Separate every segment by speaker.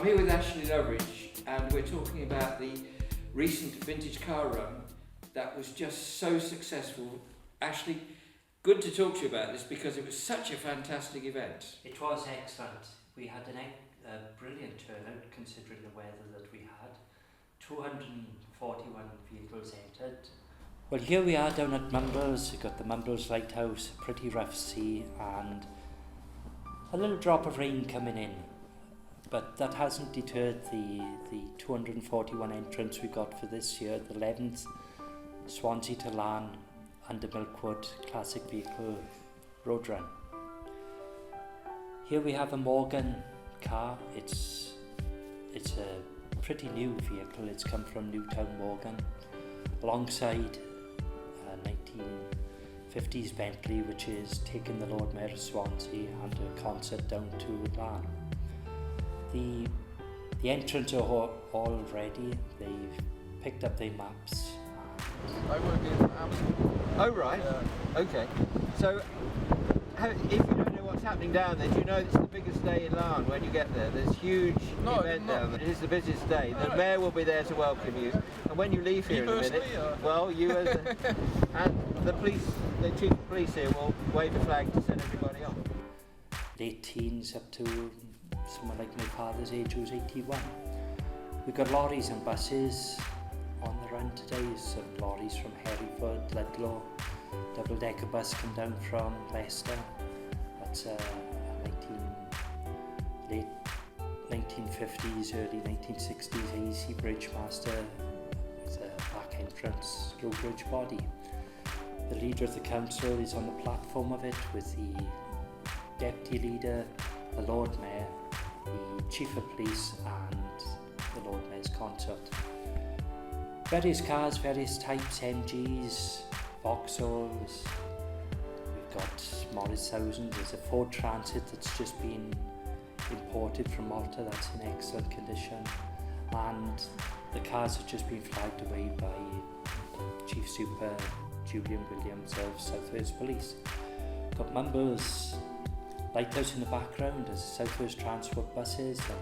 Speaker 1: I'm here with Ashley Loveridge and we're talking about the recent vintage car run that was just so successful. Ashley, good to talk to you about this because it was such a fantastic event.
Speaker 2: It was excellent. We had a brilliant turnout considering the weather that we had. 241 vehicles entered. Well, here we are down at Mumbles. We've got the Mumbles Lighthouse, a pretty rough sea and a little drop of rain coming in. But that hasn't deterred the 241 entrants we got for this year, the 11th Swansea to Larne Under Milkwood Classic Vehicle Road Run. Here we have a Morgan car. It's a pretty new vehicle. It's come from Newtown Morgan alongside a 1950s Bentley, which is taking the Lord Mayor of Swansea and a concert down to Larne. The entrants are all ready. They've picked up their maps.
Speaker 1: I work in Amazon. Oh right, yeah. Okay. So if you don't know what's happening down there, do you know it's the biggest day in Larne when you get there? There's huge event down there. It is the busiest day. The mayor will be there to welcome you. And when you leave here in a minute, well, you as and the police, the chief of police here will wave a flag to send everybody off.
Speaker 2: Late teens up to someone like my father's age, who's 81. We've got lorries and buses on the run today. Some lorries from Hereford, Ludlow, double-decker bus come down from Leicester. That's a late 1950s, early 1960s AC Bridgemaster with a back entrance, low bridge body. The leader of the council is on the platform of it with the deputy leader, the Lord Mayor, the Chief of Police and the Lord Mayor's consort. Various cars, various types, MGs, Vauxhalls. We've got Morris 1000. There's a Ford Transit that's just been imported from Malta, that's in excellent condition. And the cars have just been flagged away by Chief Super Julian Williams of South Wales Police. We've got Mumbles Lighthouse in the background as South Wales Transport buses and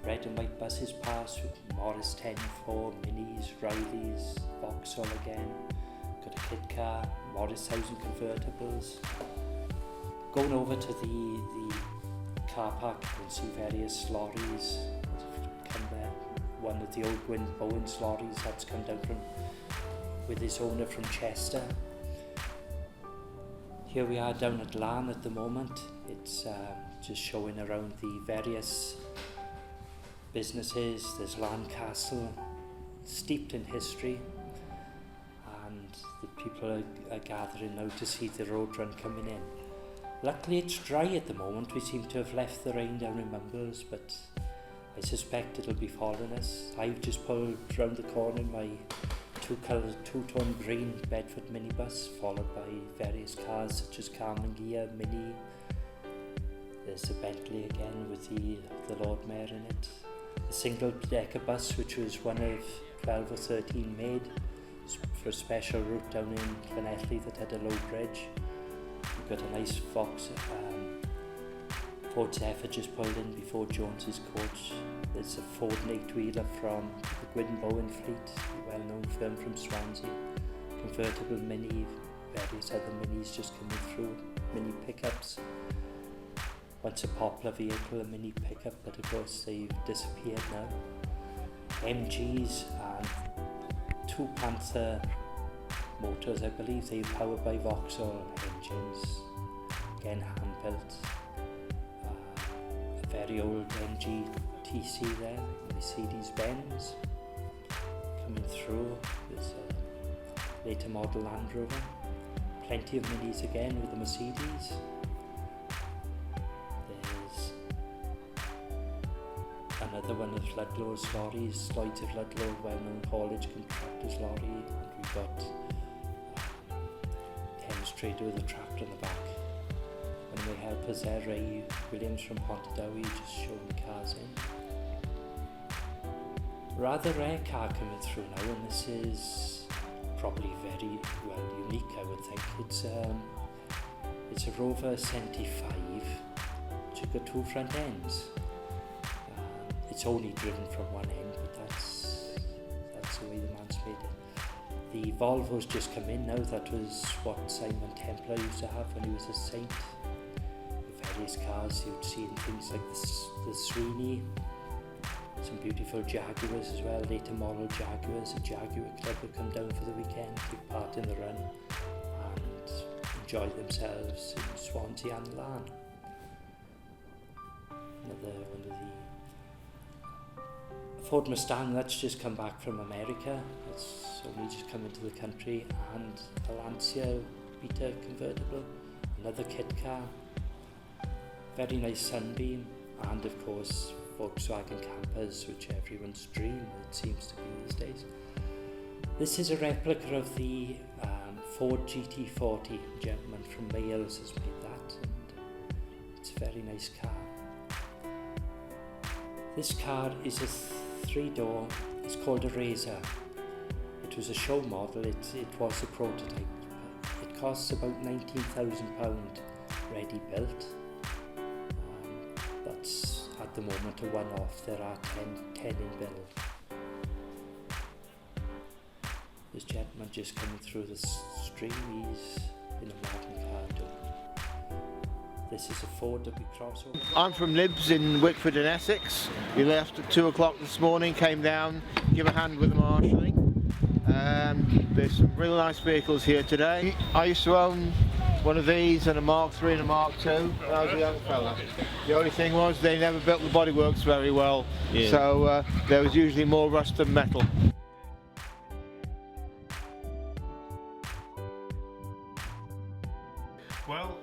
Speaker 2: red and white buses pass with Morris 10-4, Minis, Rileys, Vauxhall again. Got a kit car, Morris 1000 convertibles. Going over to the car park, you can see various lorries come there. One of the old Gwyn Bowen's lorries that's come down from with his owner from Chester. Here we are down at Larne at the moment. It's just showing around the various businesses. There's Larne Castle, steeped in history, and the people are gathering now to see the road run coming in. Luckily it's dry at the moment. We seem to have left the rain down in Mumbles, but I suspect it'll be following us. I've just pulled round the corner in my two-tone green Bedford minibus, followed by various cars such as Carmen Gia, Mini. There's a Bentley again with the Lord Mayor in it. A single-decker bus, which was one of 12 or 13 made for a special route down in Llanelli that had a low bridge. We've got a nice Ford Zephyr just pulled in before Jones's coach. There's a Ford 8-wheeler from the Gwyn Bowen fleet, a well-known firm from Swansea. Convertible Mini, various other Minis just coming through, Mini pickups. Once a popular vehicle, a Mini pickup, but of course they've disappeared now. MGs and two Panther motors, I believe they're powered by Vauxhall engines, again hand-built. A very old MG TC there, Mercedes-Benz coming through. There's a later model Land Rover. Plenty of Minis again with the Mercedes. There's another one of Ludlow's lorries, Lloyds of Ludlow, well-known haulage contractors lorry. And we've got Thames Trader with a tractor in the back. One of my helpers there, Ray Williams from Pontardawe, just showing the cars in. Rather rare car coming through now, and this is probably very well unique, I would think. It's a Rover 75, which has got two front ends. it's only driven from one end, but that's the way the man's made it. The Volvo's just come in now. That was what Simon Templar used to have when he was a Saint. The various cars you'd see in things like the Sweeney, some beautiful Jaguars as well, later model Jaguars. The Jaguar Club would come down for the weekend, take part in the run and enjoy themselves in Swansea and Larne. Another one of the Ford Mustang that's just come back from America. It's only just come into the country, and a Lancia Beta convertible, another kit car, very nice Sunbeam, and of course Volkswagen campers, which everyone's dream it seems to be these days. This is a replica of the Ford GT40. A gentleman from Wales has made that, and it's a very nice car. This car is a 3-door, it's called a Razor. It was a show model, it was a prototype. It costs about £19,000 ready built. That's at the moment a one-off. There are 10 in build. This gentleman just coming through the stream, he's in a modern car too. This is a Ford W crossover.
Speaker 1: I'm from Nibs in Wickford in Essex. We left at 2 o'clock this morning, came down, give a hand with the marshalling. There's some really nice vehicles here today. I used to own one of these and a Mark III and a Mark II when I was a young fella. The only thing was they never built the bodyworks very well, so there was usually more rust than metal.
Speaker 3: Well,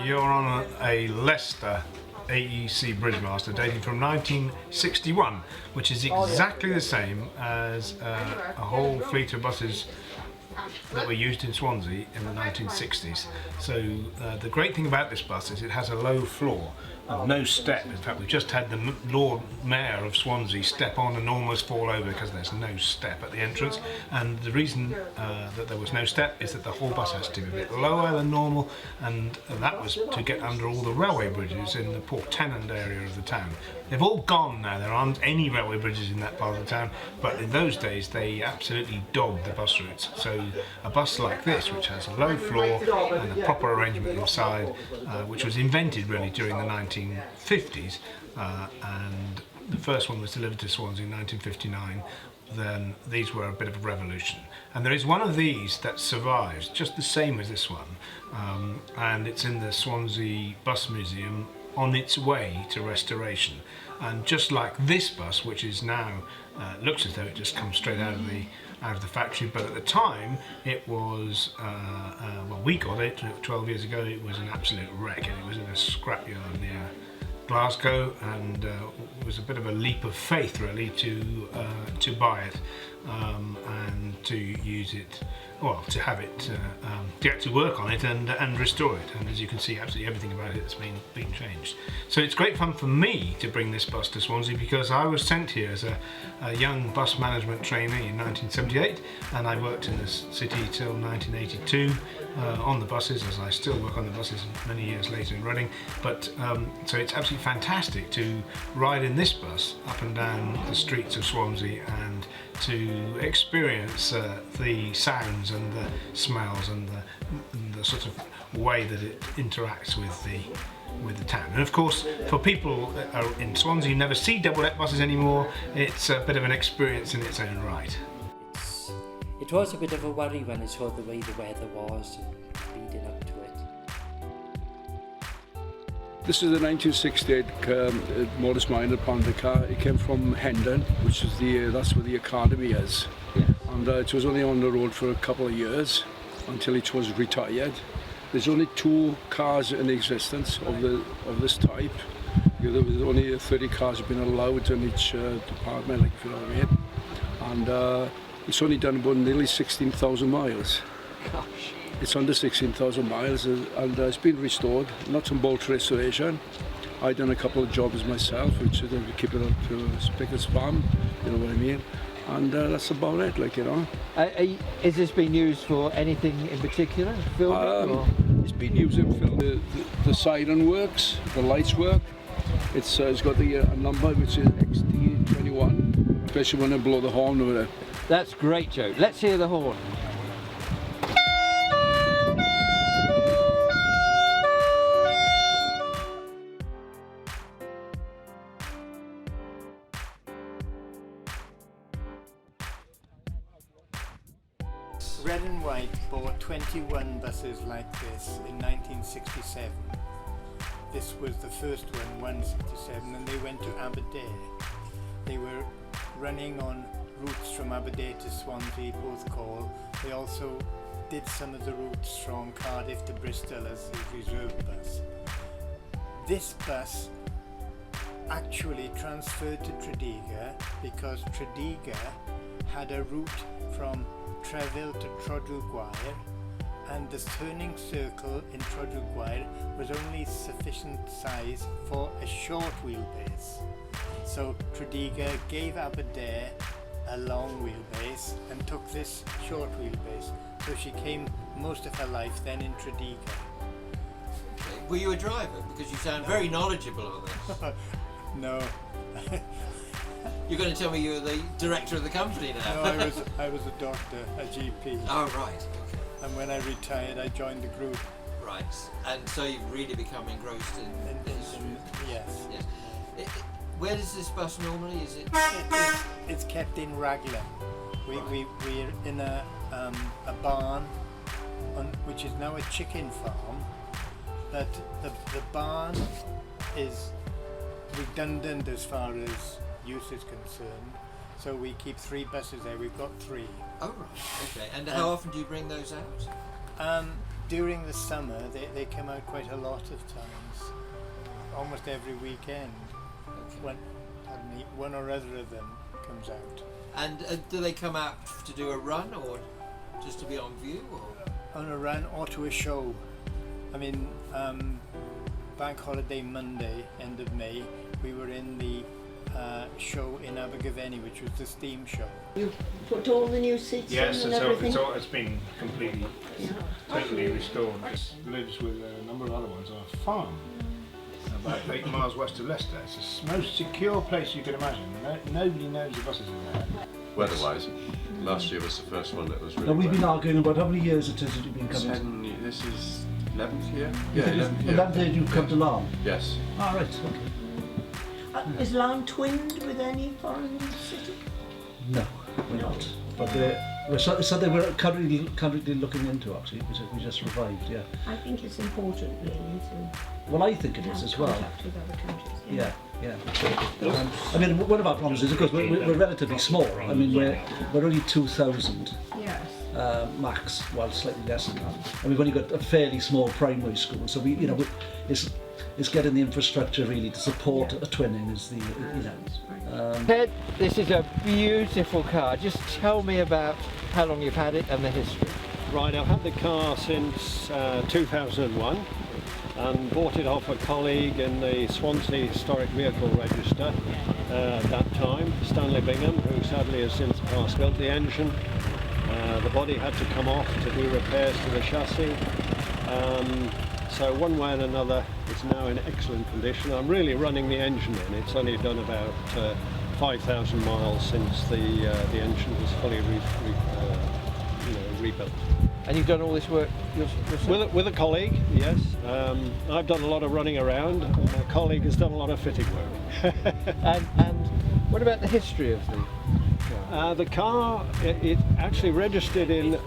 Speaker 3: you're on a Leicester AEC Bridgemaster dating from 1961, which is exactly the same as a whole fleet of buses that were used in Swansea in the 1960s. So the great thing about this bus is it has a low floor and no step. In fact, we just had the Lord Mayor of Swansea step on and almost fall over because there's no step at the entrance. And the reason that there was no step is that the whole bus has to be a bit lower than normal, and that was to get under all the railway bridges in the Port Tennant area of the town. They've all gone now, there aren't any railway bridges in that part of the town, but in those days they absolutely dogged the bus routes. So a bus like this, which has a low floor and a proper arrangement inside, which was invented really during the 1950s, and the first one was delivered to Swansea in 1959, then these were a bit of a revolution. And there is one of these that survives, just the same as this one, and it's in the Swansea Bus Museum on its way to restoration. And just like this bus, which is now looks as though it just comes straight out of the factory, but at the time it was well, we got it 12 years ago. It was an absolute wreck, and it was in a scrapyard near Glasgow, and it was a bit of a leap of faith really to buy it and to use it, well, to have it, to actually work on it and restore it. And as you can see, absolutely everything about it has been changed. So it's great fun for me to bring this bus to Swansea, because I was sent here as a young bus management trainee in 1978, and I worked in this city till 1982 on the buses, as I still work on the buses many years later in Reading. But so it's absolutely fantastic to ride in this bus up and down the streets of Swansea and to experience the sounds and the smells and the sort of way that it interacts with the town. And of course, for people that are in Swansea who never see double-deck buses anymore, it's a bit of an experience in its own right.
Speaker 2: It was a bit of a worry when I saw the way the weather was and leading up to it.
Speaker 4: This is a 1968 Morris Minor Panda car. It came from Hendon, which is that's where the academy is.
Speaker 1: Yeah.
Speaker 4: And it was only on the road for a couple of years until it was retired. There's only 2 cars in existence of this type. There was only 30 cars have been allowed in each department, like, if you know what I mean. And it's only done about nearly 16,000 miles.
Speaker 1: Gosh.
Speaker 4: It's under 16,000 miles, and it's been restored, nuts and bolts restoration. I've done a couple of jobs myself, which is to keep it up to spick and span, you know what I mean? And that's about it, like, you know.
Speaker 1: Is this being used for anything in particular? Filming?
Speaker 4: It's been used in film. The siren works, the lights work. It's got the number, which is XD especially when I blow the horn over it.
Speaker 1: That's great, Joe. Let's hear the horn.
Speaker 5: Red and White bought 21 buses like this in 1967. This was the first one, 167, and they went to Aberdare. They were running on routes from Aberdare to Swansea, Porthcawl. They also did some of the routes from Cardiff to Bristol as a reserve bus. This bus actually transferred to Tredegar because Tredegar had a route from Treville to Trodwell, and the turning circle in Trodwell was only sufficient size for a short wheelbase. So Tredegar gave Aberdare a long wheelbase and took this short wheelbase. So she came most of her life then in Tredegar.
Speaker 1: Okay. Were you a driver? Because you sound very knowledgeable on this.
Speaker 5: No.
Speaker 1: You're going to tell me you're the director of the company now?
Speaker 5: No, I was a doctor, a GP.
Speaker 1: Oh, right. Okay.
Speaker 5: And when I retired, I joined the group.
Speaker 1: Right. And so you've really become engrossed in history.
Speaker 5: Yes.
Speaker 1: Yes. Where does this bus normally? Is it?
Speaker 5: It's kept in Raglan. We're in a barn, which is now a chicken farm. But the barn is redundant as far as use is concerned. So we keep 3 buses there. We've got 3.
Speaker 1: Oh, right. Okay. And how often do you bring those out?
Speaker 5: During the summer, they come out quite a lot of times. Almost every weekend.
Speaker 1: Okay.
Speaker 5: One or other of them comes out.
Speaker 1: And do they come out to do a run or just to be on view? Or?
Speaker 5: On a run or to a show. I mean, Bank Holiday Monday, end of May, we were in the show in Abergavenny, which was the steam show.
Speaker 6: You put all the new seats
Speaker 3: Yes,
Speaker 6: in and everything?
Speaker 3: it's been completely, totally restored. It lives with a number of other ones on a farm about 8 miles west of Leicester. It's the most secure place you can imagine. Nobody knows the buses in there.
Speaker 7: Weather-wise, last year was the first one that was really
Speaker 8: Now we've been
Speaker 7: wet.
Speaker 8: arguing about how many years it is that you've been coming.
Speaker 7: This is 11th year?
Speaker 8: Yeah,
Speaker 7: 11th year.
Speaker 8: 11th year you've come to Larne?
Speaker 7: Yes.
Speaker 8: Ah, right, okay.
Speaker 6: Is Larne twinned with any foreign city?
Speaker 8: No, we're not. But they were currently looking into, actually. We just revived, yeah.
Speaker 6: I think it's important really to
Speaker 8: Well, I think it is
Speaker 6: have
Speaker 8: as well.
Speaker 6: contact with other countries.
Speaker 8: Yeah, yeah. I mean, one of our problems is, of course, we're relatively small. I mean, we're only 2,000
Speaker 6: Yes.
Speaker 8: max, well, slightly less than that. And we've only got a fairly small primary school, so it's getting the infrastructure really to support a twinning is the,
Speaker 1: Ted, this is a beautiful car. Just tell me about how long you've had it and the history.
Speaker 9: Right, I've had the car since 2001 and bought it off a colleague in the Swansea Historic Vehicle Register at that time, Stanley Bingham, who sadly has since passed, built the engine. The body had to come off to do repairs to the chassis. So one way and another, it's now in excellent condition. I'm really running the engine in. It's only done about 5,000 miles since the engine was fully rebuilt.
Speaker 1: And you've done all this work yourself?
Speaker 9: With a colleague, yes. I've done a lot of running around. My colleague has done a lot of fitting work.
Speaker 1: and what about the history of the car?
Speaker 9: The car, it actually registered in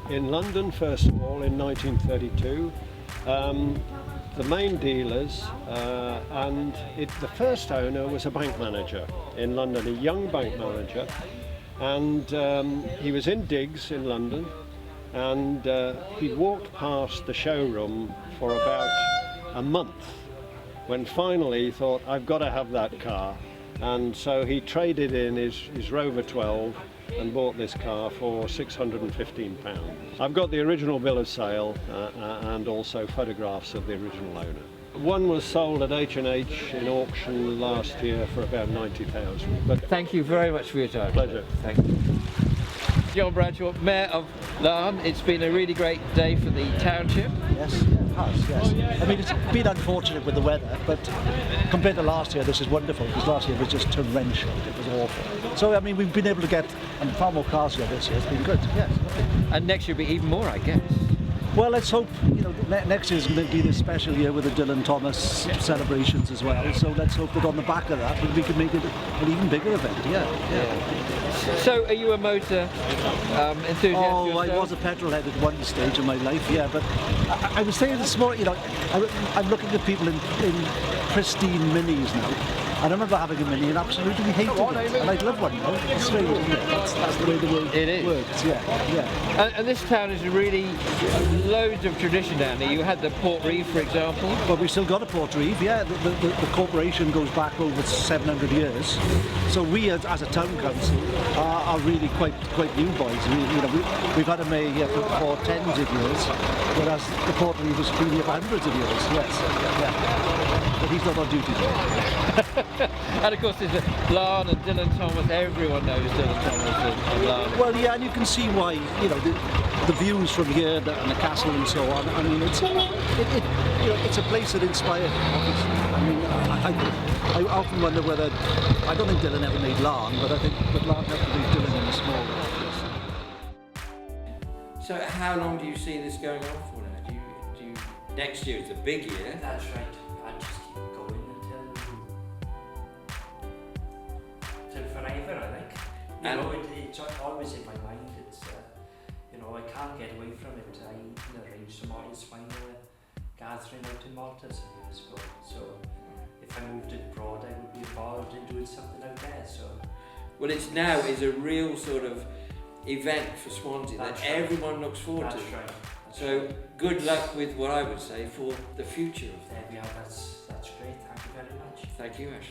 Speaker 9: London first of all in 1932. The main dealers and the first owner was a bank manager in London, a young bank manager, and he was in digs in London, and he walked past the showroom for about a month when finally he thought, I've got to have that car. And so he traded in his Rover 12 and bought this car for £615. I've got the original bill of sale and also photographs of the original owner. One was sold at H&H in auction last year for about 90,000. But
Speaker 1: Thank you very much for your time.
Speaker 9: Pleasure.
Speaker 1: Thank you. John Bradshaw, Mayor of Larne. It's been a really great day for the township.
Speaker 8: Yes, it has, yes. I mean, it's been unfortunate with the weather, but compared to last year, this is wonderful, because last year was just torrential. It was awful. So I mean, we've been able to get far more cars here this year. It's been good. Yes.
Speaker 1: And next year will be even more, I guess.
Speaker 8: Well, let's hope, you know, next year's going to be this special year with the Dylan Thomas celebrations as well. So let's hope that on the back of that we can make it an even bigger event. Yeah.
Speaker 1: So, are you a motor enthusiast?
Speaker 8: Oh,
Speaker 1: yourself?
Speaker 8: I was a petrol head at one stage of my life, yeah. But I was saying this morning, you know, I'm looking at people in pristine minis now. I remember having a mini and absolutely hated it, and I'd love one now. It's strange, isn't it? That's the way the world works. Yeah.
Speaker 1: And this town is really loads of tradition down here. You had the Port Reeve, for example.
Speaker 8: Well, we've still got a Port Reeve, yeah. The corporation goes back over 700 years. So we, as a town council, are really quite new boys. We've had a mayor here for tens of years, whereas the Port Reeve has been here for hundreds of years. Yes. Yeah. But he's not on duty today.
Speaker 1: And of course, there's Larne and Dylan Thomas. Everyone knows Dylan Thomas and Larne.
Speaker 8: Well, yeah, and you can see why. You know, the views from here and the castle and so on. I mean, it's a place that inspired. I mean, I often wonder whether I don't think Dylan ever made Larne, but I think that Larne had to make Dylan in a small way.
Speaker 1: So, how long do you see this going on for now? Do you next year is a big year.
Speaker 2: That's right. I just keep going until forever, I think. You know, it's always in my mind. It's you know, I can't get away from it. I arranged some artist final gathering out in Malta some years ago. So if I moved abroad, I would be involved in doing something out there. So
Speaker 1: well, it's now is a real sort of event for Swansea that everyone looks forward to.
Speaker 2: That's right.
Speaker 1: So good luck with what I would say for the future of that.
Speaker 2: There we are. That's great. Thank you very much.
Speaker 1: Thank you, Ash.